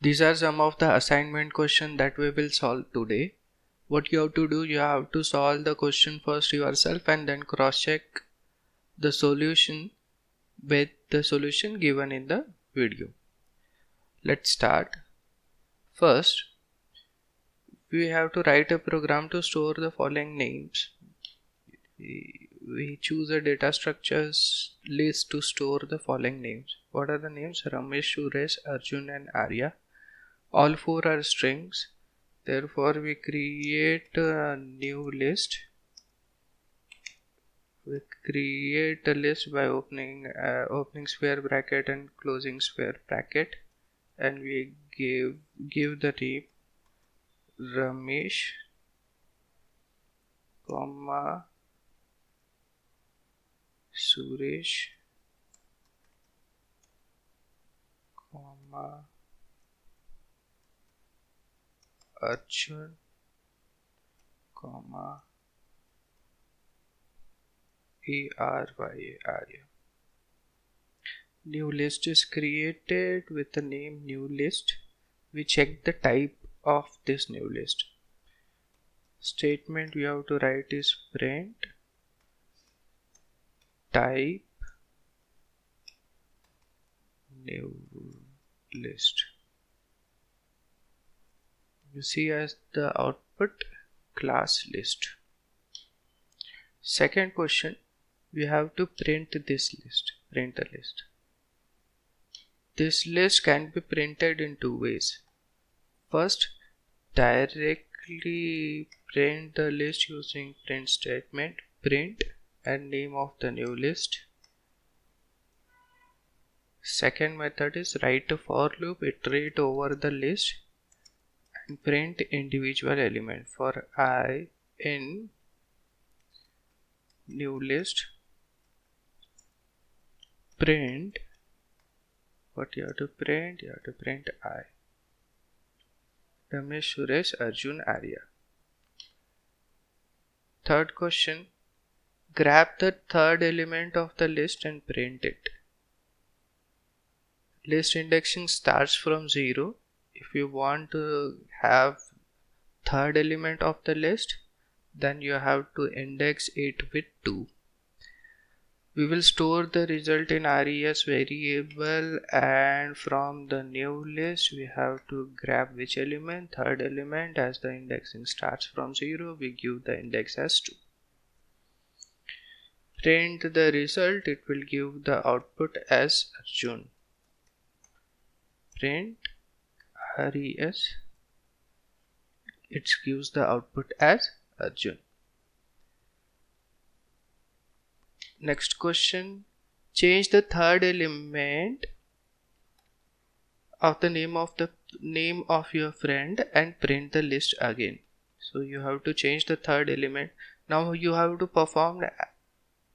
These are some of the assignment questions that we will solve today. What you have to do, you have to solve the question first yourself and then cross check the solution with the solution given in the video. Let's start. First, we have to write a program to store the following names. We choose a data structures list to store the following names. What are the names? Ramesh, Suresh, Arjun and Arya. All four are strings. Therefore, we create a new list. We create a list by opening square bracket and closing square bracket, and we give the name Ramesh, comma Suresh, comma Arjun, comma Arya. New list is created with the name new list. We check the type of this new list. Statement we have to write is print type new list. You see as the output class list. Second question, we have to print this list, print a list. This list can be printed in two ways. First, directly print the list using print statement, print and name of the new list. Second method is write a for loop, iterate over the list and print individual element. For I in new list, print, what you have to print? You have to print I. Ramesh, Suresh, Arjun, Arya. Third question, grab the third element of the list and print it. List indexing starts from 0. If you want to have third element of the list, then you have to index it with 2. We will store the result in res variable, and from the new list we have to grab which element? Third element. As the indexing starts from 0, we give the index as 2. Print the result, it will give the output as Arjun. Print res, it gives the output as Arjun. Next question, change the third element of the name of your friend and print the list again. So you have to change the third element. Now you have to perform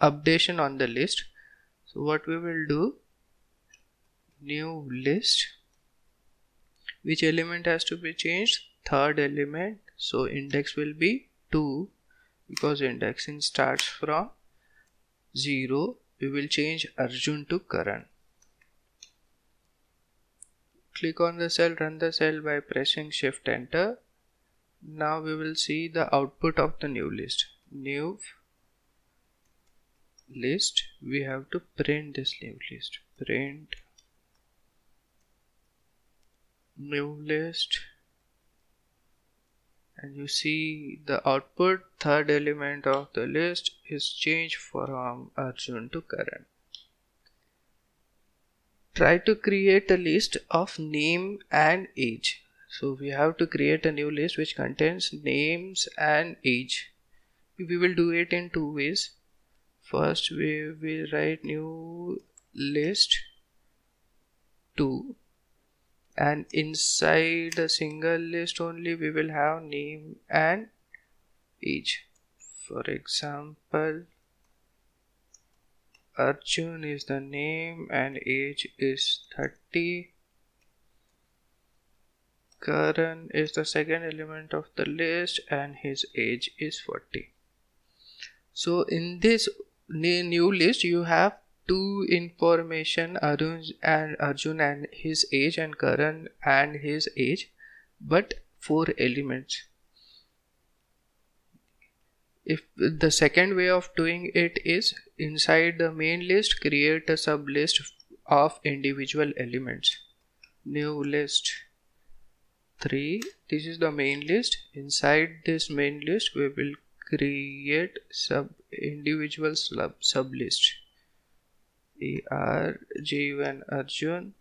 updation on the list. So what we will do, new list, which element has to be changed? Third element. So index will be 2 because indexing starts from 0. We will change Arjun to Karan. Click on the cell, run the cell by pressing shift enter. Now we will see the output of the new list. New list, we have to print this new list. Print new list, and you see the output, third element of the list is changed from Arjun to Karan. Try to create a list of name and age. So we have to create a new list which contains names and age. We will do it in two ways. First, we will write new list 2, and inside a single list only we will have name and age. For example, Arjun is the name and age is 30. Karan is the second element of the list and his age is 40. So in this new list you have two information, Arjun and his age, and Karan and his age, but 4 elements. If the second way of doing it is, inside the main list create a sub list of individual elements. New list 3. This is the main list. Inside this main list we will create individual sub list. Jeevan Arjun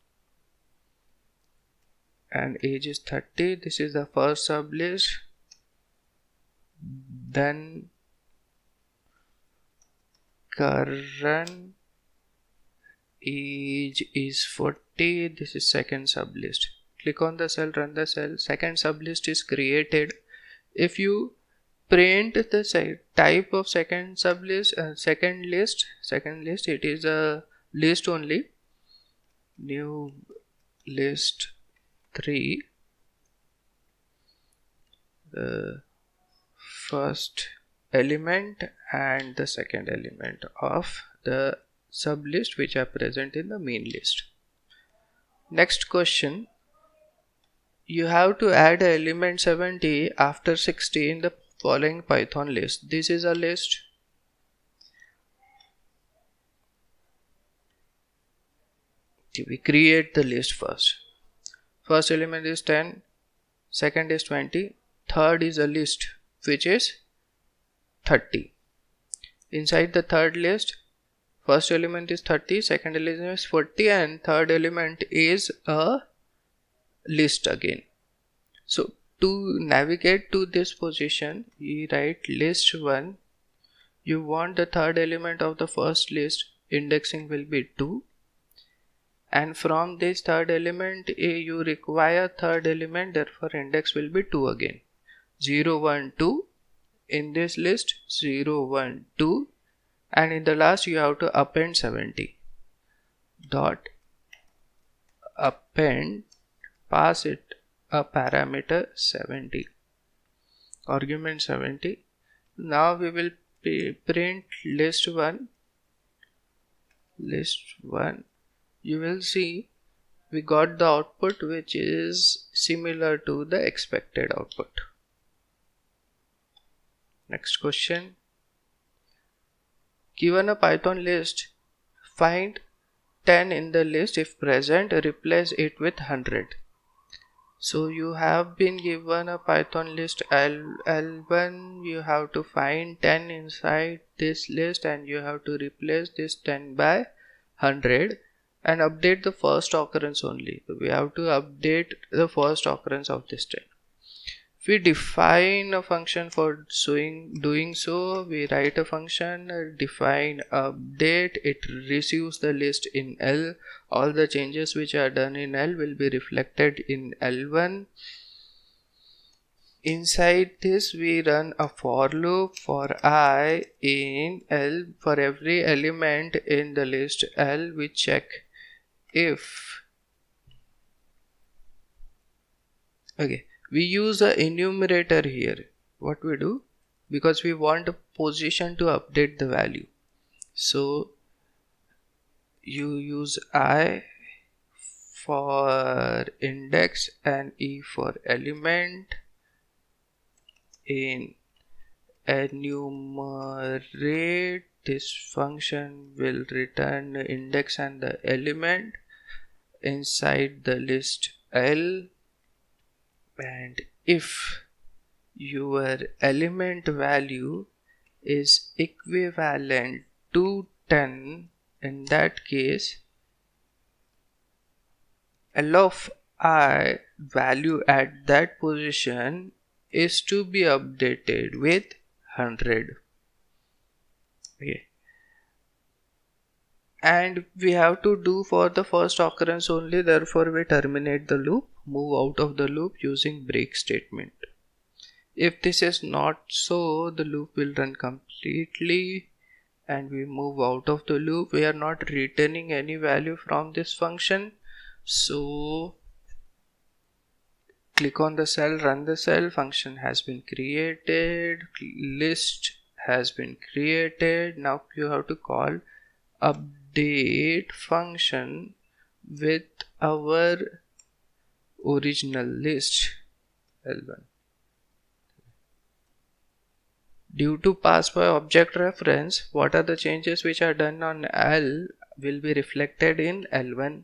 and age is 30. This is the first sub list. Then Karan, age is 40. This is second sub list. Click on the cell, run the cell. Second sub list is created. If you print the type of second sub list, second list, it is a list only. New list 3. The first element and the second element of the sub list which are present in the main list. Next question. You have to add element 70 after 60 in the following Python list. This is a list. We create the list first. First element is 10, second is 20, third is a list which is 30. Inside the third list, first element is 30, second element is 40, and third element is a list again. So to navigate to this position, you write list 1. You want the third element of the first list, indexing will be 2. And from this third element, you require third element, therefore index will be 2 again. 0, 1, 2. In this list 0, 1, 2, and in the last you have to append 70. Dot append, pass it a parameter 70, argument 70. Now we will print list 1. You will see we got the output which is similar to the expected output. Next question. Given a Python list, find 10 in the list. If present, replace it with 100. So you have been given a Python list L1. You have to find 10 inside this list and you have to replace this 10 by 100 and update the first occurrence only. So we have to update the first occurrence of this 10. We define a function for doing so. We write a function, define update. It receives the list in L. All the changes which are done in L will be reflected in L1. Inside this we run a for loop for I in L. For every element in the list L, we check if we use a enumerator here. What we do, because we want a position to update the value, so you use I for index and E for element. In enumerate, this function will return the index and the element inside the list L. And if your element value is equivalent to 10, in that case L of I value at that position is to be updated with 100. And we have to do for the first occurrence only, therefore we terminate the loop, move out of the loop using break statement. If this is not so, the loop will run completely and we move out of the loop. We are not returning any value from this function, so click on the cell, run the cell. Function has been created, list has been created. Now you have to call update update function with our original list L1. Due to pass by object reference, what are the changes which are done on L will be reflected in L1.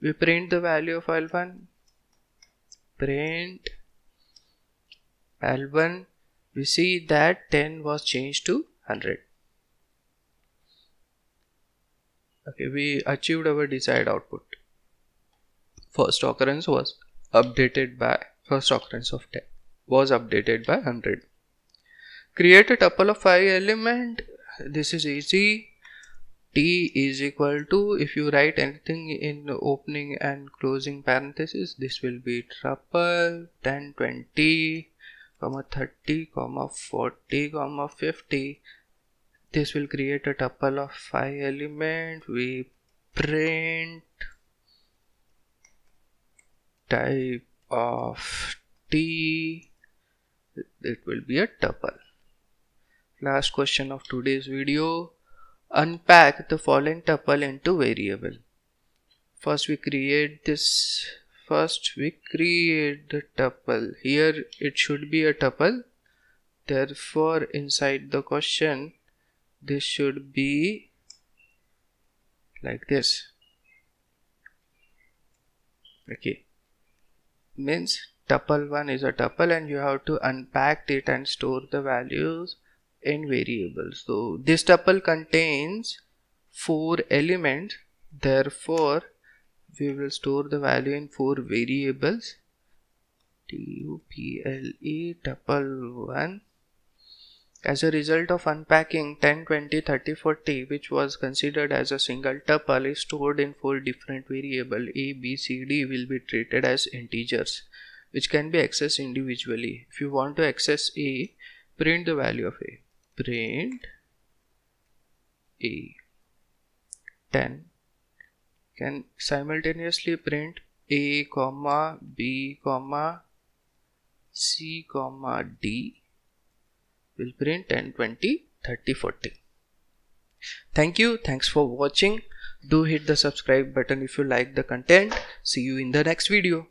We print the value of L1. Print L1. We see that 10 was changed to 100. Okay, we achieved our desired output. First occurrence of 10 was updated by 100. Create a tuple of 5 element. This is easy. T is equal to, if you write anything in the opening and closing parenthesis, this will be tuple 10, 20, 30, 40, 50. This will create a tuple of 5 element. We print type of T. It will be a tuple. Last question of today's video. Unpack the following tuple into variable. First we create the tuple. Here it should be a tuple. Therefore inside the question this should be like this. Okay, means tuple 1 is a tuple and you have to unpack it and store the values in variables. So this tuple contains 4 elements, therefore we will store the value in 4 variables. Tuple tuple 1. As a result of unpacking 10, 20, 30, 40, which was considered as a single tuple, is stored in 4 different variables. A, B, C, D will be treated as integers which can be accessed individually. If you want to access A, print the value of A. Print A 10. Can simultaneously print A, B, C, D. Will print 10, 20, 30, 40. Thank you. Thanks for watching. Do hit the subscribe button if you like the content. See you in the next video.